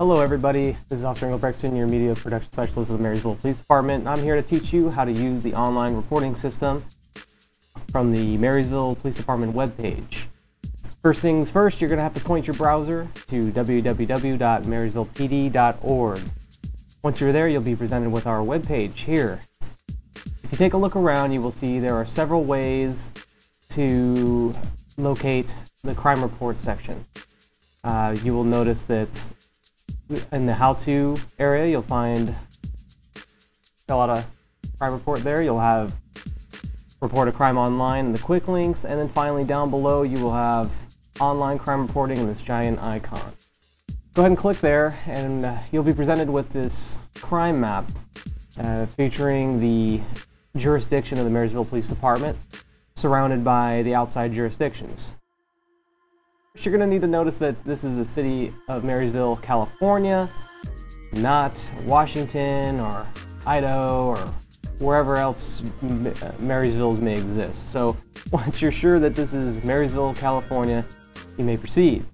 Hello everybody, this is Officer Engel Brexton, your Media Production Specialist of the Marysville Police Department. I'm here to teach you how to use the online reporting system from the Marysville Police Department webpage. First things first, you're going to have to point your browser to www.marysvillepd.org. Once you're there, you'll be presented with our webpage here. If you take a look around, you will see there are several ways to locate the crime report section. You will notice that in the how-to area, you'll find fill out a crime report there. You'll have report a crime online and the quick links, and then finally down below you will have online crime reporting and this giant icon. Go ahead and click there, and you'll be presented with this crime map featuring the jurisdiction of the Marysville Police Department, surrounded by the outside jurisdictions. First, you're going to need to notice that this is the city of Marysville, California, not Washington or Idaho or wherever else Marysvilles may exist. So once you're sure that this is Marysville, California, you may proceed.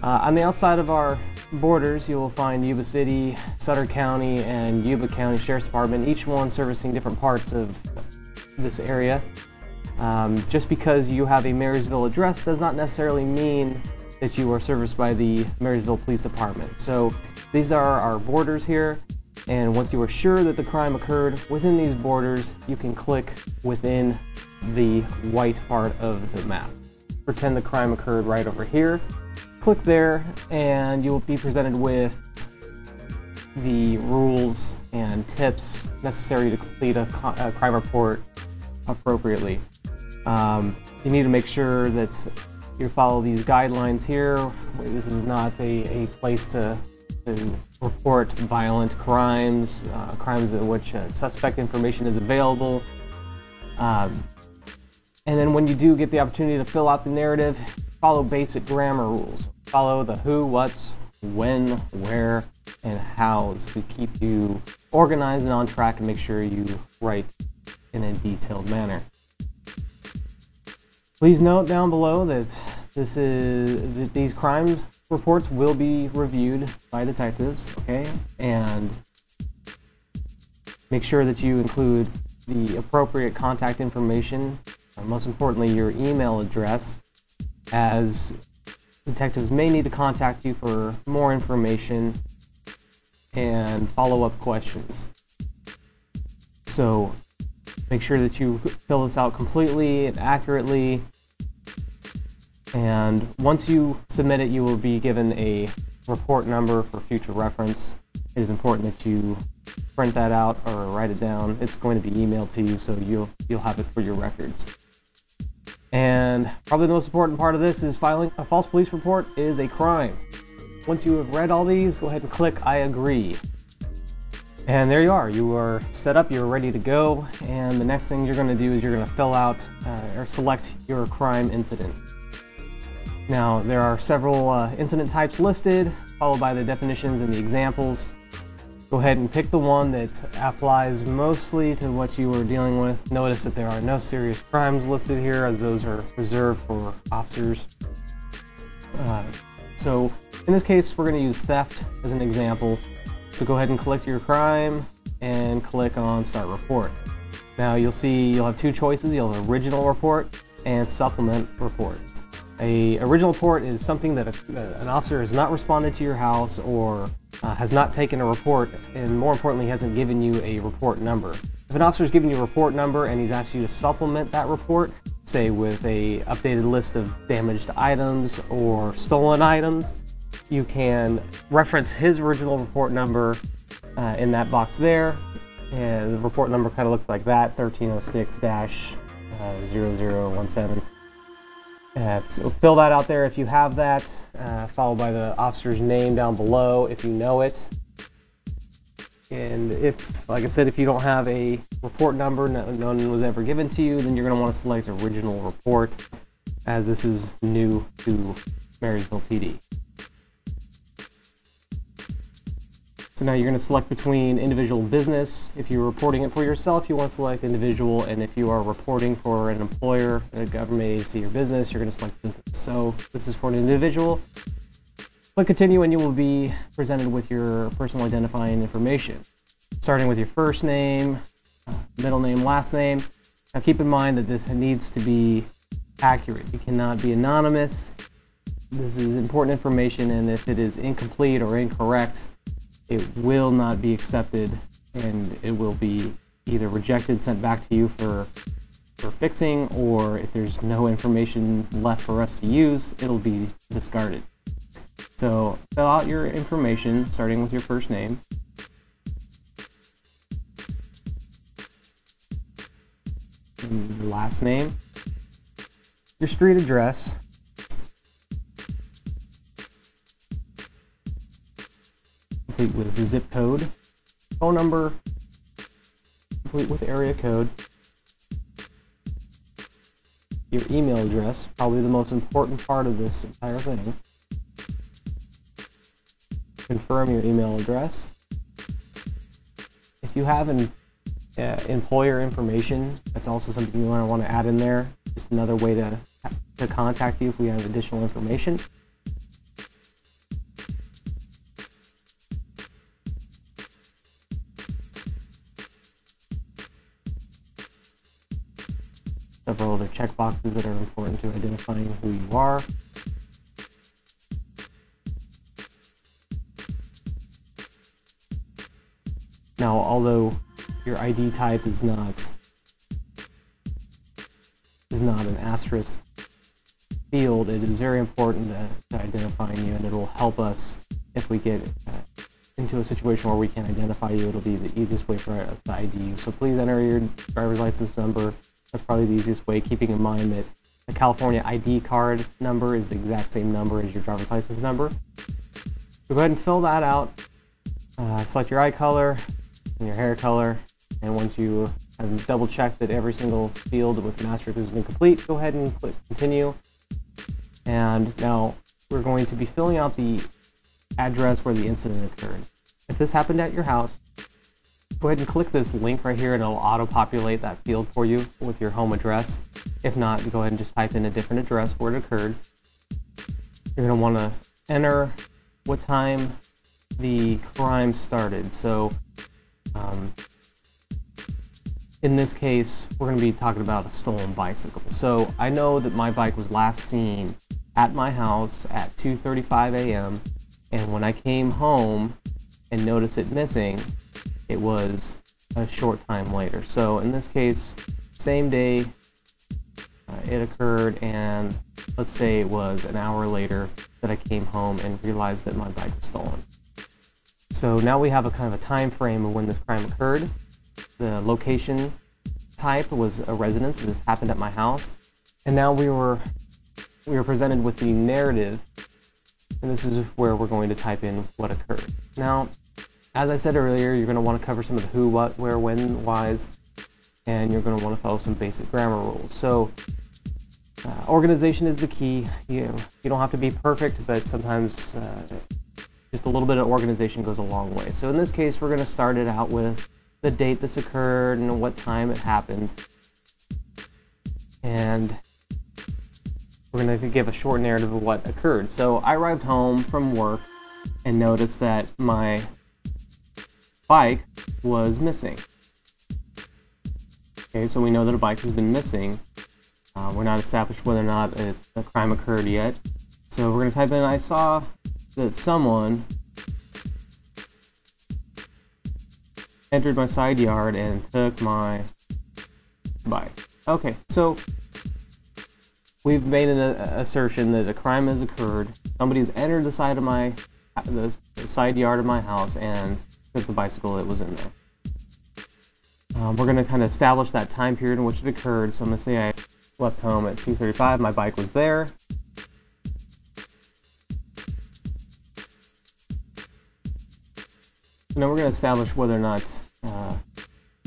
On the outside of our borders, you will find Yuba City, Sutter County, and Yuba County Sheriff's Department, each one servicing different parts of this area. Just because you have a Marysville address does not necessarily mean that you are serviced by the Marysville Police Department. So these are our borders here, and once you are sure that the crime occurred within these borders, you can click within the white part of the map. Pretend the crime occurred right over here. Click there, and you will be presented with the rules and tips necessary to complete a crime report appropriately. You need to make sure that you follow these guidelines here. This is not a place to report violent crimes, crimes in which suspect information is available. And then when you do get the opportunity to fill out the narrative, follow basic grammar rules. Follow the who, what's, when, where, and hows to keep you organized and on track and make sure you write in a detailed manner. Please note down below that these crime reports will be reviewed by detectives, okay? And make sure that you include the appropriate contact information, most importantly your email address, as detectives may need to contact you for more information and follow-up questions. So make sure that you fill this out completely and accurately, and once you submit it, you will be given a report number for future reference. It is important that you print that out or write it down. It's going to be emailed to you, so you'll have it for your records. And probably the most important part of this is filing a false police report is a crime. Once you have read all these, go ahead and click I agree. And there you are. You are set up, you're ready to go, and the next thing you're going to do is you're going to fill out or select your crime incident. Now, there are several incident types listed, followed by the definitions and the examples. Go ahead and pick the one that applies mostly to what you are dealing with. Notice that there are no serious crimes listed here, as those are reserved for officers. So in this case, we're going to use theft as an example. So go ahead and click your crime and click on Start Report. Now you'll see you'll have two choices. You'll have Original Report and Supplement Report. A original report is something that an officer has not responded to your house or has not taken a report, and more importantly hasn't given you a report number. If an officer has given you a report number and he's asked you to supplement that report, say with a updated list of damaged items or stolen items, you can reference his original report number in that box there, and the report number kind of looks like that, 1306-0017. So fill that out there if you have that, followed by the officer's name down below if you know it. And if, like I said, if you don't have a report number, none was ever given to you, then you're going to want to select Original Report, as this is new to Marysville PD. So now you're going to select between individual business. If you're reporting it for yourself, you want to select individual, and if you are reporting for an employer, a government agency or business, you're going to select business. So this is for an individual. Click continue and you will be presented with your personal identifying information, starting with your first name, middle name, last name. Now keep in mind that this needs to be accurate. You cannot be anonymous. This is important information, and if it is incomplete or incorrect, it will not be accepted, and it will be either rejected, sent back to you for fixing, or if there's no information left for us to use, it'll be discarded. So fill out your information, starting with your first name. And your last name. Your street address. Complete with the zip code. Phone number. Complete with area code. Your email address, probably the most important part of this entire thing. Confirm your email address. If you have an employer information, that's also something you want to add in there. Just another way to contact you if we have additional information. Several other checkboxes that are important to identifying who you are. Now, although your ID type is not an asterisk field, it is very important to identifying you, and it will help us if we get into a situation where we can't identify you. It'll be the easiest way for us to ID you. So please enter your driver's license number. That's probably the easiest way, keeping in mind that the California ID card number is the exact same number as your driver's license number. So go ahead and fill that out. Select your eye color and your hair color, and once you have double checked that every single field with an asterisk has been complete, go ahead and click continue. And now we're going to be filling out the address where the incident occurred. If this happened at your house, go ahead and click this link right here and it'll auto-populate that field for you with your home address. If not, go ahead and just type in a different address where it occurred. You're going to want to enter what time the crime started. So in this case, we're going to be talking about a stolen bicycle. So I know that my bike was last seen at my house at 2:35 a.m. and when I came home and noticed it missing, it was a short time later. So in this case, same day it occurred, and let's say it was an hour later that I came home and realized that my bike was stolen. So now we have a kind of a time frame of when this crime occurred. The location type was a residence. This happened at my house, and now we were presented with the narrative, and this is where we're going to type in what occurred. Now, as I said earlier, you're going to want to cover some of the who, what, where, when, whys, and you're going to want to follow some basic grammar rules. So organization is the key. You don't have to be perfect, but sometimes just a little bit of organization goes a long way. So in this case, we're going to start it out with the date this occurred and what time it happened. And we're going to give a short narrative of what occurred. So I arrived home from work and noticed that my bike was missing. Okay, so we know that a bike has been missing. We're not established whether or not a crime occurred yet. So we're going to type in, I saw that someone entered my side yard and took my bike. Okay, so we've made an assertion that a crime has occurred. Somebody has entered the side yard of my house and took the bicycle that was in there. We're going to kind of establish that time period in which it occurred. So I'm going to say I left home at 2:35. My bike was there. Now we're going to establish whether or not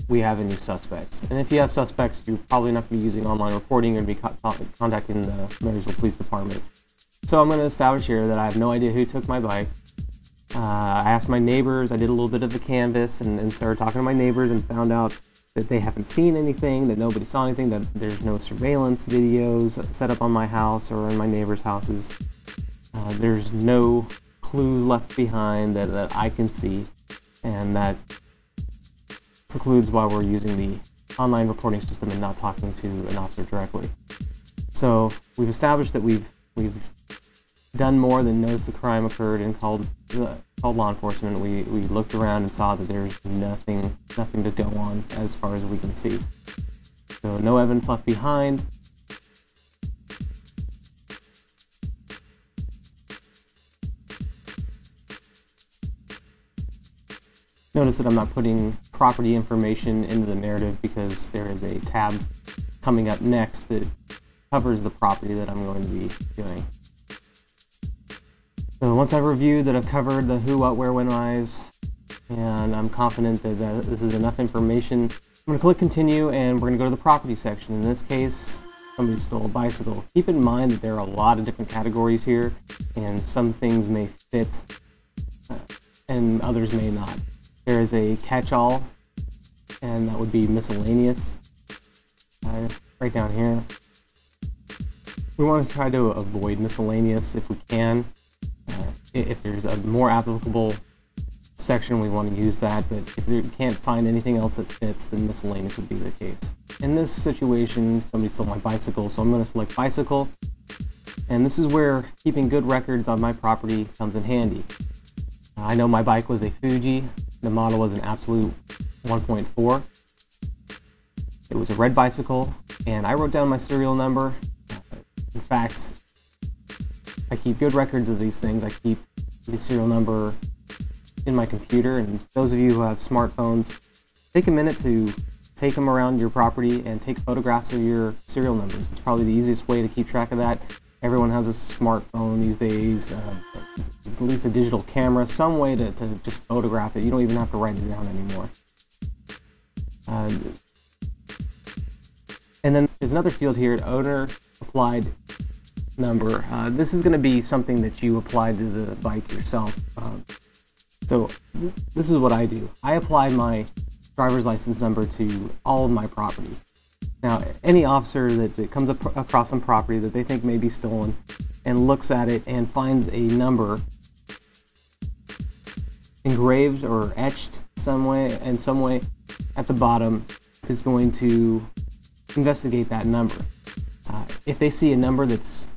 we have any suspects. And if you have suspects, you're probably not going to be using online reporting. You're going to be contacting the Marysville Police Department. So I'm going to establish here that I have no idea who took my bike. I asked my neighbors. I did a little bit of the canvas and started talking to my neighbors and found out that they haven't seen anything, that nobody saw anything, that there's no surveillance videos set up on my house or in my neighbors' houses. There's no clues left behind that I can see, and that precludes why we're using the online reporting system and not talking to an officer directly. So we've established that we've done more than notice the crime occurred and called law enforcement. We looked around and saw that there's nothing to go on as far as we can see. So no evidence left behind. Notice that I'm not putting property information into the narrative because there is a tab coming up next that covers the property that I'm going to be doing. So once I've reviewed that I've covered the who, what, where, when, whys, and I'm confident that this is enough information, I'm going to click continue and we're going to go to the property section. In this case, somebody stole a bicycle. Keep in mind that there are a lot of different categories here, and some things may fit and others may not. There is a catch-all, and that would be miscellaneous, right down here. We want to try to avoid miscellaneous if we can. If there's a more applicable section, we want to use that, but if we can't find anything else that fits, then miscellaneous would be the case. In this situation, somebody stole my bicycle, so I'm going to select bicycle, and this is where keeping good records on my property comes in handy. I know my bike was a Fuji. The model was an Absolute 1.4. It was a red bicycle, and I wrote down my serial number. In fact, I keep good records of these things. I keep the serial number in my computer, and those of you who have smartphones, take a minute to take them around your property and take photographs of your serial numbers. It's probably the easiest way to keep track of that. Everyone has a smartphone these days, at least a digital camera, some way to just photograph it. You don't even have to write it down anymore. And then there's another field here, owner applied number. This is going to be something that you apply to the bike yourself. So this is what I do. I apply my driver's license number to all of my property. Now, any officer that comes across some property that they think may be stolen and looks at it and finds a number engraved or etched in some way at the bottom is going to investigate that number. If they see a number that's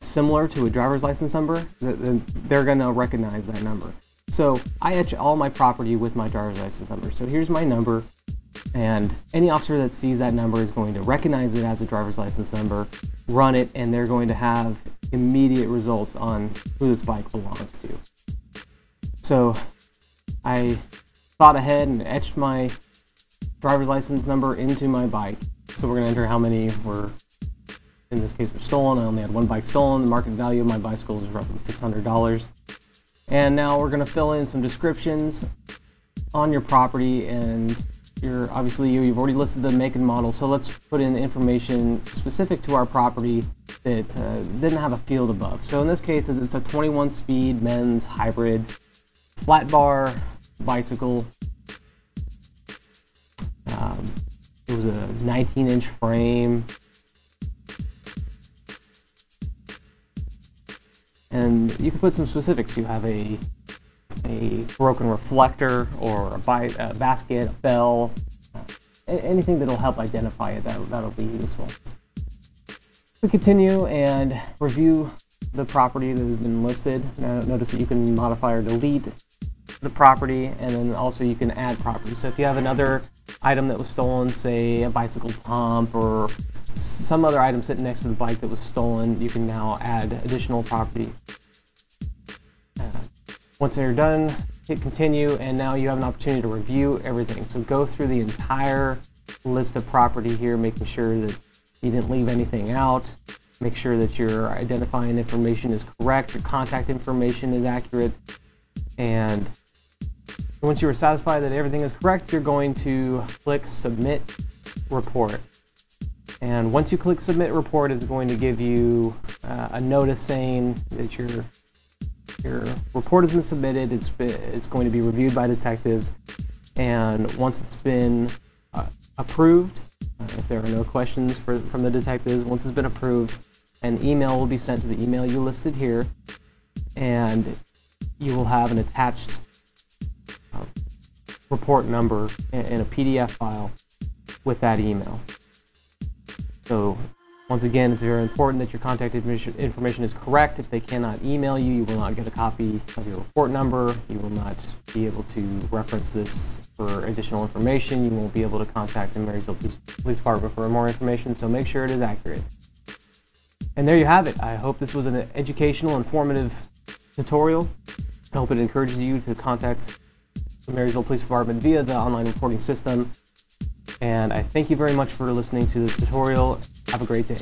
similar to a driver's license number, then they're going to recognize that number. So I etch all my property with my driver's license number. So here's my number, and any officer that sees that number is going to recognize it as a driver's license number, run it, and they're going to have immediate results on who this bike belongs to. So I thought ahead and etched my driver's license number into my bike. So we're going to enter how many were, in this case, were stolen. I only had one bike stolen. The market value of my bicycle is roughly $600. And now we're going to fill in some descriptions on your property, and obviously you've already listed the make and model, so let's put in information specific to our property that didn't have a field above. So in this case, it's a 21 speed men's hybrid flat bar bicycle. It was a 19-inch frame. And you can put some specifics. You have a broken reflector, or a basket, a bell, anything that'll help identify it. That'll be useful. We continue and review the property that has been listed. Now, notice that you can modify or delete the property, and then also you can add property. So if you have another item that was stolen, say a bicycle pump or some other item sitting next to the bike that was stolen, you can now add additional property. Once you're done, hit continue, and now you have an opportunity to review everything. So go through the entire list of property here, making sure that you didn't leave anything out. Make sure that your identifying information is correct, your contact information is accurate, and once you are satisfied that everything is correct, you're going to click Submit Report. And once you click Submit Report, it's going to give you a notice saying that your report has been submitted. It's going to be reviewed by detectives, and once it's been approved, if there are no questions from the detectives, once it's been approved, an email will be sent to the email you listed here, and you will have an attached report number in a PDF file with that email. So once again, it's very important that your contact information is correct. If they cannot email you, you will not get a copy of your report number. You will not be able to reference this for additional information. You won't be able to contact the Marysville Police Department for more information, so make sure it is accurate. And there you have it. I hope this was an educational, informative tutorial. I hope it encourages you to contact the Marysville Police Department via the online reporting system. And I thank you very much for listening to this tutorial. Have a great day.